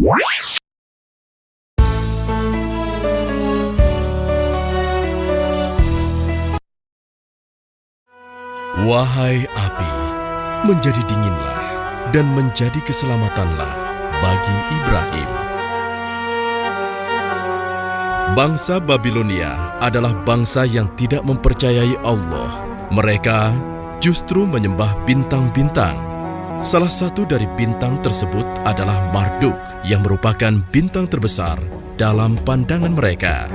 Wahai api, menjadi dinginlah dan menjadi keselamatanlah bagi Ibrahim. Bangsa Babilonia adalah bangsa yang tidak mempercayai Allah. Mereka justru menyembah bintang-bintang. Salah satu dari bintang tersebut adalah Marduk, yang merupakan bintang terbesar dalam pandangan mereka.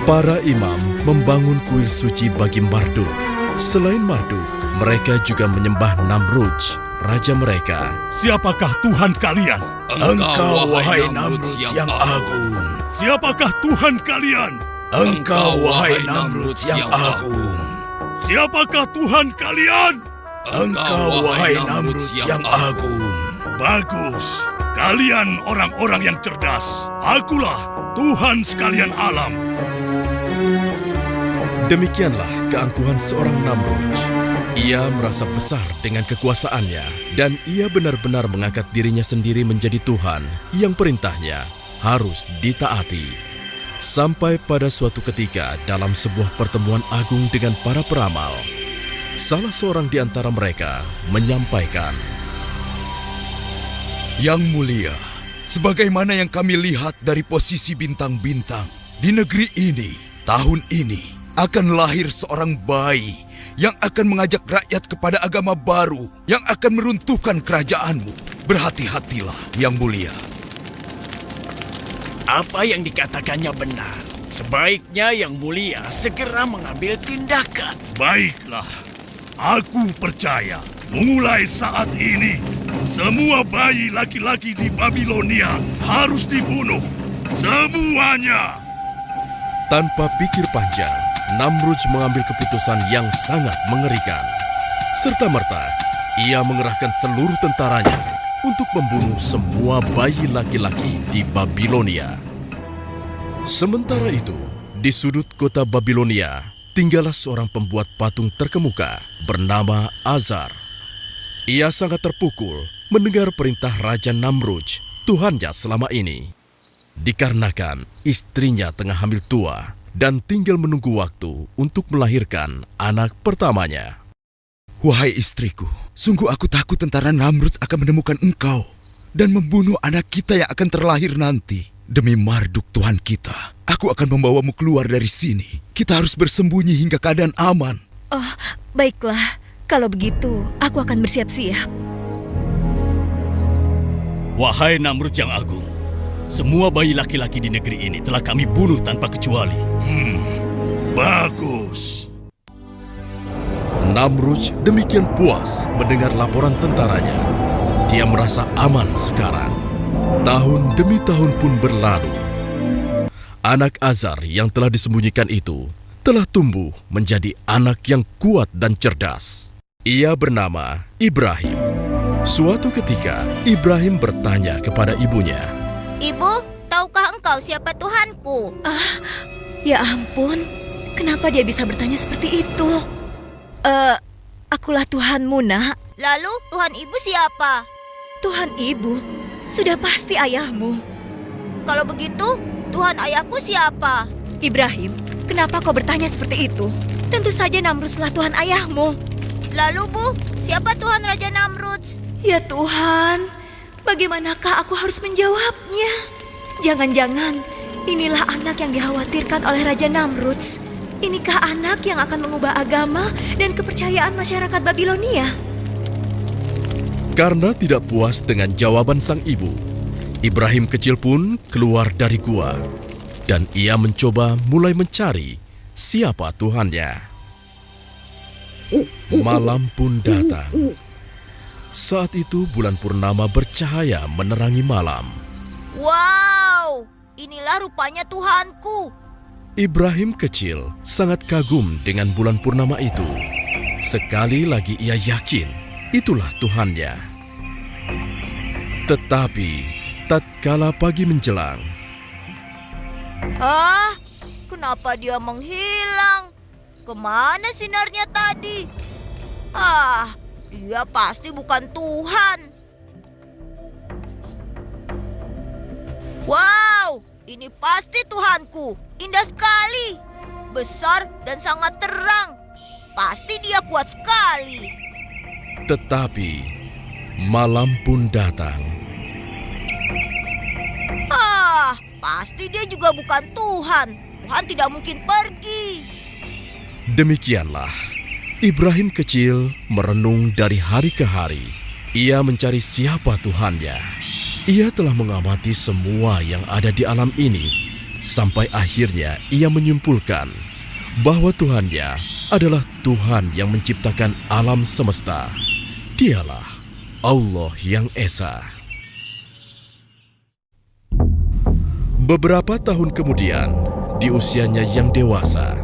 Para imam membangun kuil suci bagi Marduk. Selain Marduk, mereka juga menyembah Namrudz, raja mereka. Siapakah Tuhan kalian? Engkau, wahai Namrudz yang agung. Siapakah Tuhan kalian? Engkau, wahai Namrudz yang agung. Siapakah Tuhan kalian? Engkau, wahai Namrudz yang agung. Bagus. Kalian orang-orang yang cerdas. Akulah Tuhan sekalian alam. Demikianlah keangkuhan seorang Namrudz. Ia merasa besar dengan kekuasaannya, dan ia benar-benar mengangkat dirinya sendiri menjadi Tuhan yang perintahnya harus ditaati. Sampai pada suatu ketika dalam sebuah pertemuan agung dengan para peramal, salah seorang di antara mereka menyampaikan, Yang mulia, sebagaimana yang kami lihat dari posisi bintang-bintang, di negeri ini, tahun ini, akan lahir seorang bayi yang akan mengajak rakyat kepada agama baru yang akan meruntuhkan kerajaanmu. Berhati-hatilah, Yang Mulia. Apa yang dikatakannya benar. Sebaiknya Yang Mulia segera mengambil tindakan. Baiklah. Aku percaya. Mulai saat ini, semua bayi laki-laki di Babilonia harus dibunuh. Semuanya. tanpa pikir panjang, Namrudz mengambil keputusan yang sangat mengerikan. Serta-merta, ia mengerahkan seluruh tentaranya untuk membunuh semua bayi laki-laki di Babilonia. Sementara itu, di sudut kota Babilonia, tinggallah seorang pembuat patung terkemuka bernama Azar. Ia sangat terpukul mendengar perintah Raja Namrudz, tuhannya selama ini. Dikarenakan istrinya tengah hamil tua dan tinggal menunggu waktu untuk melahirkan anak pertamanya. Wahai istriku, sungguh aku takut tentara Namrudz akan menemukan engkau dan membunuh anak kita yang akan terlahir nanti. Demi Marduk Tuhan kita, aku akan membawamu keluar dari sini. Kita harus bersembunyi hingga keadaan aman. Oh, baiklah. Kalau begitu, aku akan bersiap-siap. Wahai Namrudz yang agung, semua bayi laki-laki di negeri ini telah kami bunuh tanpa kecuali. Bagus. Namrudz demikian puas mendengar laporan tentaranya. Dia merasa aman sekarang. Tahun demi tahun pun berlalu. Anak Azar yang telah disembunyikan itu telah tumbuh menjadi anak yang kuat dan cerdas. Ia bernama Ibrahim. Suatu ketika, Ibrahim bertanya kepada ibunya, Ibu, tahukah engkau siapa Tuhanku? Ya ampun, kenapa dia bisa bertanya seperti itu? Akulah Tuhanmu, nak. Lalu Tuhan ibu siapa? Tuhan ibu, sudah pasti ayahmu. Kalau begitu, Tuhan ayahku siapa? Ibrahim, kenapa kau bertanya seperti itu? Tentu saja Namrudzlah Tuhan ayahmu. Lalu Bu, siapa Tuhan Raja Namrudz? Ya Tuhan, bagaimanakah aku harus menjawabnya? Jangan-jangan inilah anak yang dikhawatirkan oleh Raja Namrudz. Inikah anak yang akan mengubah agama dan kepercayaan masyarakat Babilonia? karena tidak puas dengan jawaban sang ibu, Ibrahim kecil pun keluar dari gua dan ia mencoba mulai mencari siapa Tuhannya. Malam pun datang. Saat itu bulan purnama bercahaya menerangi malam. Wow, inilah rupanya Tuhanku. Ibrahim kecil sangat kagum dengan bulan purnama itu. Sekali lagi ia yakin itulah Tuhannya. Tetapi tatkala pagi menjelang, Kenapa dia menghilang? Kemana sinarnya tadi? Dia pasti bukan Tuhan. Wow, ini pasti Tuhanku. Indah sekali. Besar dan sangat terang. Pasti dia kuat sekali. Tetapi malam pun datang. Pasti dia juga bukan Tuhan. Tuhan tidak mungkin pergi. Demikianlah, Ibrahim kecil merenung dari hari ke hari. Ia mencari siapa Tuhannya. Ia telah mengamati semua yang ada di alam ini, sampai akhirnya ia menyimpulkan bahwa Tuhannya adalah Tuhan yang menciptakan alam semesta. Dialah Allah yang Esa. Beberapa tahun kemudian, di usianya yang dewasa,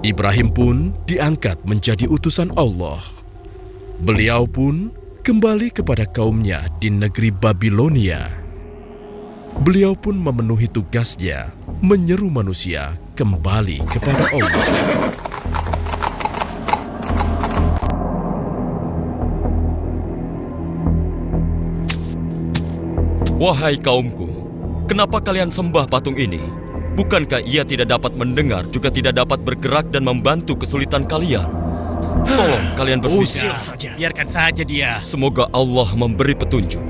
Ibrahim pun diangkat menjadi utusan Allah. Beliau pun kembali kepada kaumnya di negeri Babilonia. Beliau pun memenuhi tugasnya menyeru manusia kembali kepada Allah. Wahai kaumku, kenapa kalian sembah patung ini? Bukankah ia tidak dapat mendengar, juga tidak dapat bergerak dan membantu kesulitan kalian? Tolong kalian Usir berpikir. saja. Biarkan saja dia. Semoga Allah memberi petunjuk.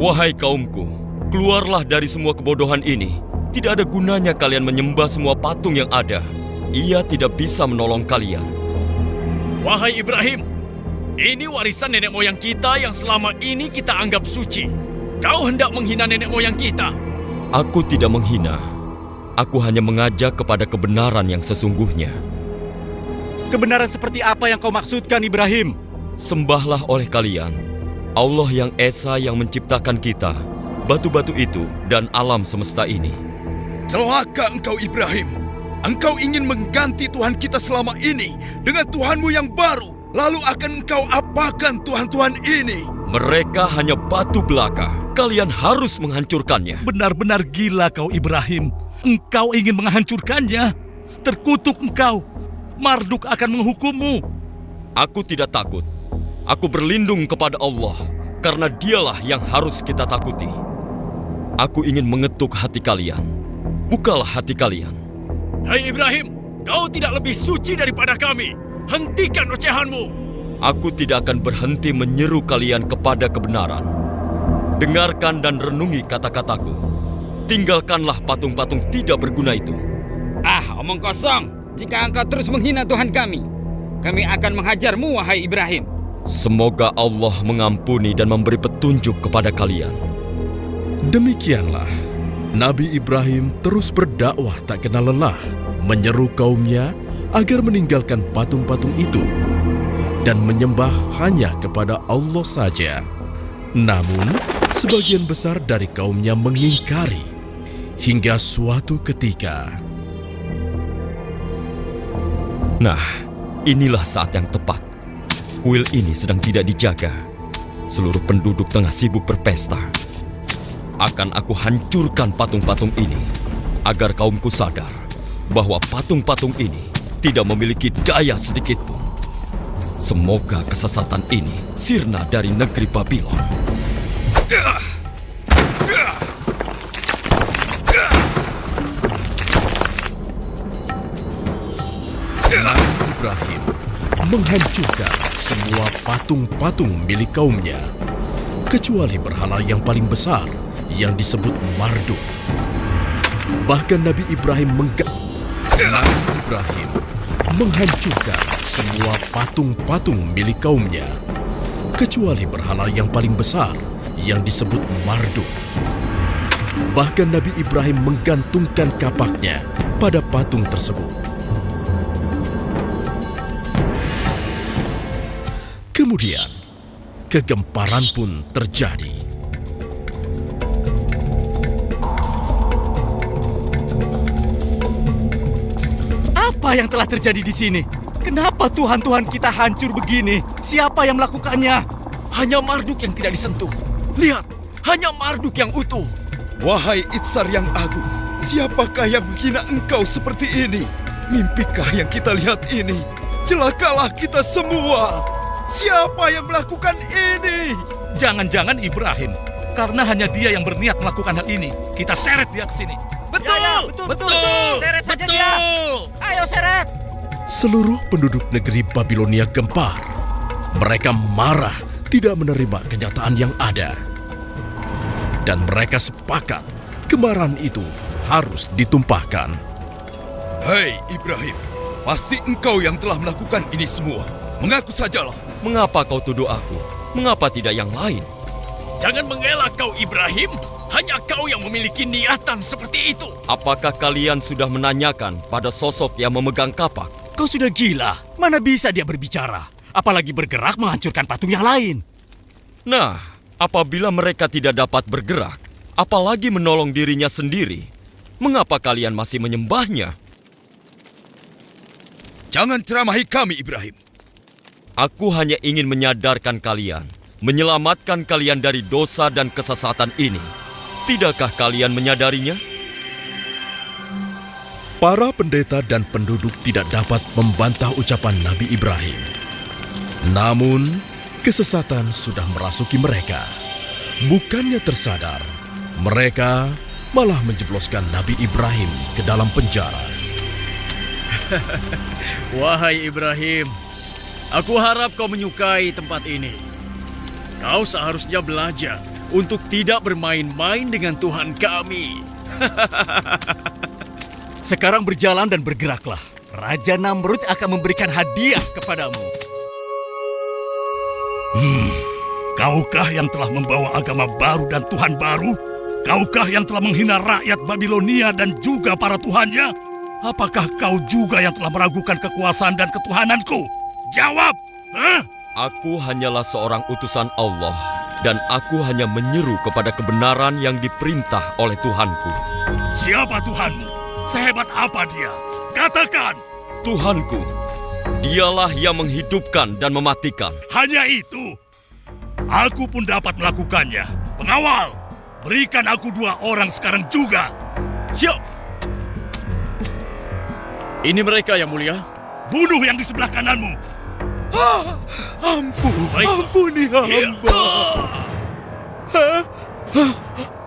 Wahai kaumku, keluarlah dari semua kebodohan ini. Tidak ada gunanya kalian menyembah semua patung yang ada. Ia tidak bisa menolong kalian. Wahai Ibrahim, ini warisan nenek moyang kita yang selama ini kita anggap suci. Kau hendak menghina nenek moyang kita. Aku tidak menghina. Aku hanya mengajak kepada kebenaran yang sesungguhnya. Kebenaran seperti apa yang kau maksudkan, Ibrahim? Sembahlah oleh kalian Allah yang Esa yang menciptakan kita, batu-batu itu, dan alam semesta ini. Celaka engkau Ibrahim. Engkau ingin mengganti Tuhan kita selama ini dengan Tuhanmu yang baru. Lalu akan engkau apakan Tuhan-Tuhan ini? Mereka hanya batu belaka. Kalian harus menghancurkannya. Benar-benar gila kau Ibrahim. Engkau ingin menghancurkannya. Terkutuk engkau. Marduk akan menghukummu. Aku tidak takut. Aku berlindung kepada Allah, karena dialah yang harus kita takuti. Aku ingin mengetuk hati kalian. Bukalah hati kalian. Hai Ibrahim, kau tidak lebih suci daripada kami. Hentikan ocehanmu. Aku tidak akan berhenti menyeru kalian kepada kebenaran. Dengarkan dan renungi kata-kataku. Tinggalkanlah patung-patung tidak berguna itu. Omong kosong. Jika engkau terus menghina Tuhan kami akan menghajarmu, wahai Ibrahim. Semoga Allah mengampuni dan memberi petunjuk kepada kalian. Demikianlah, Nabi Ibrahim terus berdakwah tak kenal lelah, menyeru kaumnya agar meninggalkan patung-patung itu dan menyembah hanya kepada Allah saja. Namun, sebagian besar dari kaumnya mengingkari hingga suatu ketika. Nah, inilah saat yang tepat. Kuil ini sedang tidak dijaga. Seluruh penduduk tengah sibuk berpesta. Akan aku hancurkan patung-patung ini agar kaumku sadar bahwa patung-patung ini tidak memiliki daya sedikitpun. Semoga kesesatan ini sirna dari negeri Babilon. Nabi Ibrahim menghancurkan semua patung-patung milik kaumnya, kecuali berhala yang paling besar yang disebut Marduk. Bahkan Nabi Ibrahim menghancurkan semua patung-patung milik kaumnya, kecuali berhala yang paling besar yang disebut Marduk. Bahkan Nabi Ibrahim menggantungkan kapaknya pada patung tersebut. Kemudian, kegemparan pun terjadi. Apa yang telah terjadi di sini? Kenapa Tuhan-Tuhan kita hancur begini? Siapa yang melakukannya? Hanya Marduk yang tidak disentuh. Lihat, hanya Marduk yang utuh. Wahai Itsar yang agung, siapakah yang menghina engkau seperti ini? Mimpikah yang kita lihat ini? Celakalah kita semua. Siapa yang melakukan ini? Jangan-jangan Ibrahim. Karena hanya dia yang berniat melakukan hal ini. Kita seret dia ke sini. Betul. Seret saja dia. Ayo seret. Seluruh penduduk negeri Babilonia gempar. Mereka marah tidak menerima kenyataan yang ada. Dan mereka sepakat kemarahan itu harus ditumpahkan. Hei Ibrahim, pasti engkau yang telah melakukan ini semua. Mengaku sajalah. Mengapa kau tuduh aku? Mengapa tidak yang lain? Jangan mengelak kau Ibrahim. Hanya kau yang memiliki niatan seperti itu. Apakah kalian sudah menanyakan pada sosok yang memegang kapak? Kau sudah gila. Mana bisa dia berbicara? Apalagi bergerak menghancurkan patung yang lain. Nah, apabila mereka tidak dapat bergerak, apalagi menolong dirinya sendiri, mengapa kalian masih menyembahnya? Jangan ceramahi kami Ibrahim. Aku hanya ingin menyadarkan kalian, menyelamatkan kalian dari dosa dan kesesatan ini. Tidakkah kalian menyadarinya? Para pendeta dan penduduk tidak dapat membantah ucapan Nabi Ibrahim. Namun, kesesatan sudah merasuki mereka. Bukannya tersadar, mereka malah menjebloskan Nabi Ibrahim ke dalam penjara. Wahai Ibrahim, aku harap kau menyukai tempat ini. Kau seharusnya belajar untuk tidak bermain-main dengan Tuhan kami. Sekarang berjalan dan bergeraklah. Raja Namrud akan memberikan hadiah kepadamu. Kaukah yang telah membawa agama baru dan Tuhan baru? Kaukah yang telah menghina rakyat Babilonia dan juga para tuhannya? Apakah kau juga yang telah meragukan kekuasaan dan ketuhananku? Jawab! Aku hanyalah seorang utusan Allah, dan aku hanya menyeru kepada kebenaran yang diperintah oleh Tuhanku. Siapa Tuhanmu? Sehebat apa dia? Katakan! Tuhanku, dialah yang menghidupkan dan mematikan. Hanya itu? Aku pun dapat melakukannya. Pengawal, berikan aku 2 orang sekarang juga. Siap! Ini mereka yang mulia. Bunuh yang di sebelah kananmu. Ampuni hamba.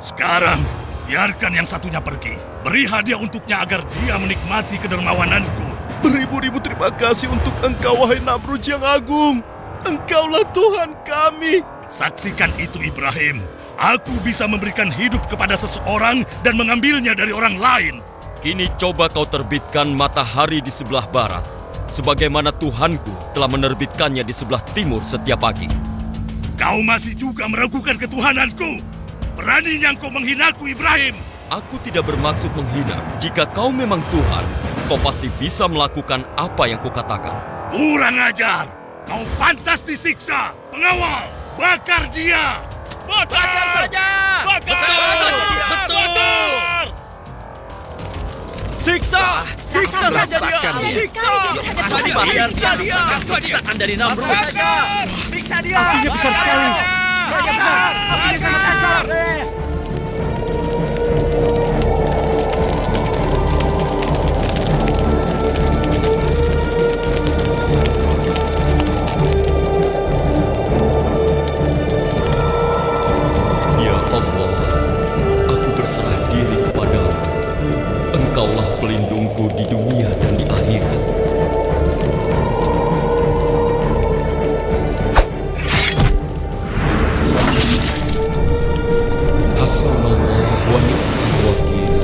Sekarang, biarkan yang satunya pergi. Beri hadiah untuknya agar dia menikmati kedermawananku. Beribu-ribu terima kasih untuk engkau, wahai Namrud yang agung. Engkaulah Tuhan kami. Saksikan itu Ibrahim. Aku bisa memberikan hidup kepada seseorang dan mengambilnya dari orang lain. Kini coba kau terbitkan matahari di sebelah barat, sebagaimana Tuhanku telah menerbitkannya di sebelah timur setiap pagi. Kau masih juga meragukan ketuhananku. Beraninya engkau menghinaku, Ibrahim. Aku tidak bermaksud menghina. Jika kau memang Tuhan, kau pasti bisa melakukan apa yang kukatakan. Kurang ajar. Kau pantas disiksa. Pengawal, bakar dia. Bakar saja. Bakar saja dia. Betul. Siksa! Siksa saja dia! Siksa! Siksa dia! Siksaan dari Namrud! Siksa dia. Apinya besar sekali. Apinya sangat besar. Ya Allah, aku berserah diri kepadamu. Engkaulah pelindungku di dunia dan di akhirat. Hasbunallah wa ni'mal wakil.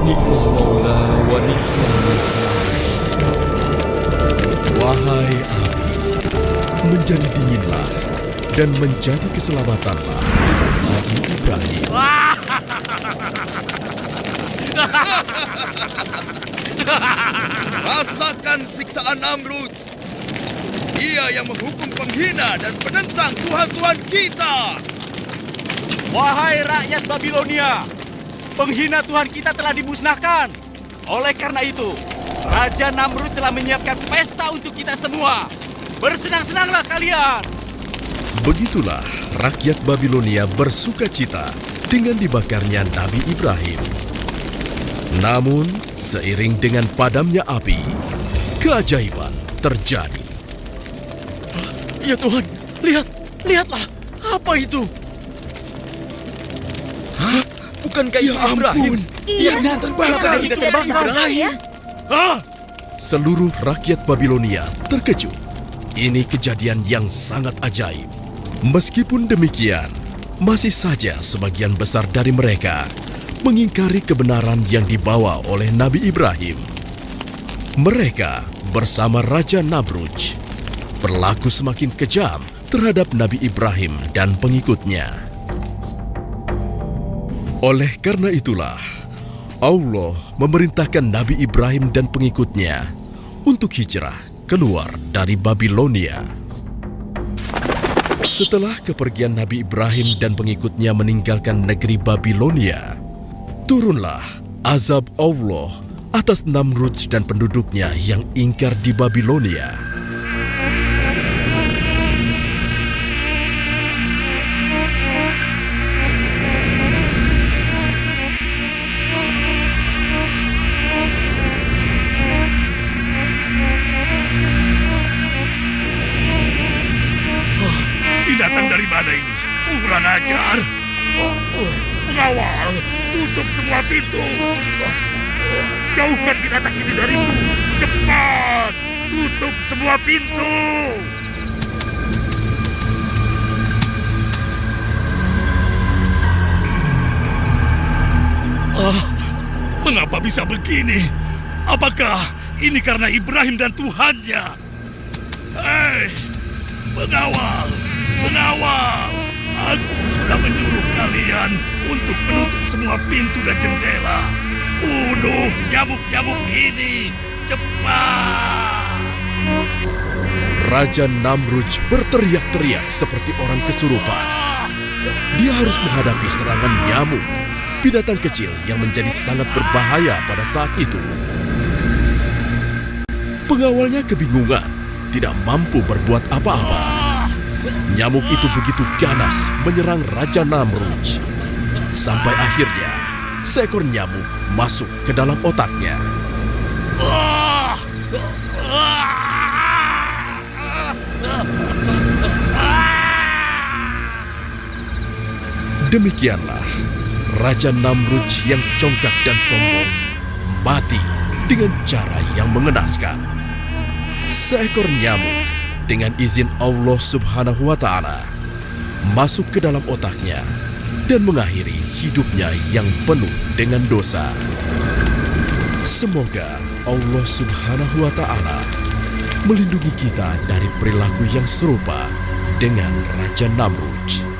Ni'mal maula wa ni'mal nasir. Wahai api, menjadi dinginlah dan menjadi keselamatanlah bagi Ibrahim. Rasakan siksaan Namrud. Dia yang menghukum penghina dan penentang Tuhan-Tuhan kita. Wahai rakyat Babilonia, penghina Tuhan kita telah dimusnahkan. Oleh karena itu, Raja Namrud telah menyiapkan pesta untuk kita semua. Bersenang-senanglah kalian. Begitulah rakyat Babilonia bersuka cita dengan dibakarnya Nabi Ibrahim. Namun, seiring dengan padamnya api, keajaiban terjadi. Ya Tuhan, lihatlah. Apa itu? Bukankah Ya itu Ibrahim? ampun. Iya, terbakar. Kenapa tidak terbakar ya? Hah? Seluruh rakyat Babilonia terkejut. Ini kejadian yang sangat ajaib. Meskipun demikian, masih saja sebagian besar dari mereka mengingkari kebenaran yang dibawa oleh Nabi Ibrahim. Mereka bersama Raja Namrudz berlaku semakin kejam terhadap Nabi Ibrahim dan pengikutnya. Oleh karena itulah, Allah memerintahkan Nabi Ibrahim dan pengikutnya untuk hijrah keluar dari Babilonia. Setelah kepergian Nabi Ibrahim dan pengikutnya meninggalkan negeri Babilonia, turunlah azab Allah atas Namrudz dan penduduknya yang ingkar di Babilonia. Ini datang dari mana ini? Kurang ajar. Pengawal, tutup semua pintu. Jauhkan binatang ini dariku. Cepat, tutup semua pintu. Mengapa bisa begini? Apakah ini karena Ibrahim dan Tuhannya? Hei, pengawal, pengawal. Aku sudah menyuruh kalian untuk menutup semua pintu dan jendela. Bunuh nyamuk-nyamuk ini, cepat! Raja Namrudz berteriak-teriak seperti orang kesurupan. Dia harus menghadapi serangan nyamuk, binatang kecil yang menjadi sangat berbahaya pada saat itu. Pengawalnya kebingungan, tidak mampu berbuat apa-apa. Nyamuk itu begitu ganas menyerang Raja Namrudz. Sampai akhirnya, seekor nyamuk masuk ke dalam otaknya. Demikianlah, Raja Namrudz yang congkak dan sombong mati dengan cara yang mengenaskan. Seekor nyamuk dengan izin Allah Subhanahu wa Ta'ala masuk ke dalam otaknya dan mengakhiri hidupnya yang penuh dengan dosa. Semoga Allah Subhanahu wa Ta'ala melindungi kita dari perilaku yang serupa dengan Raja Namrudz.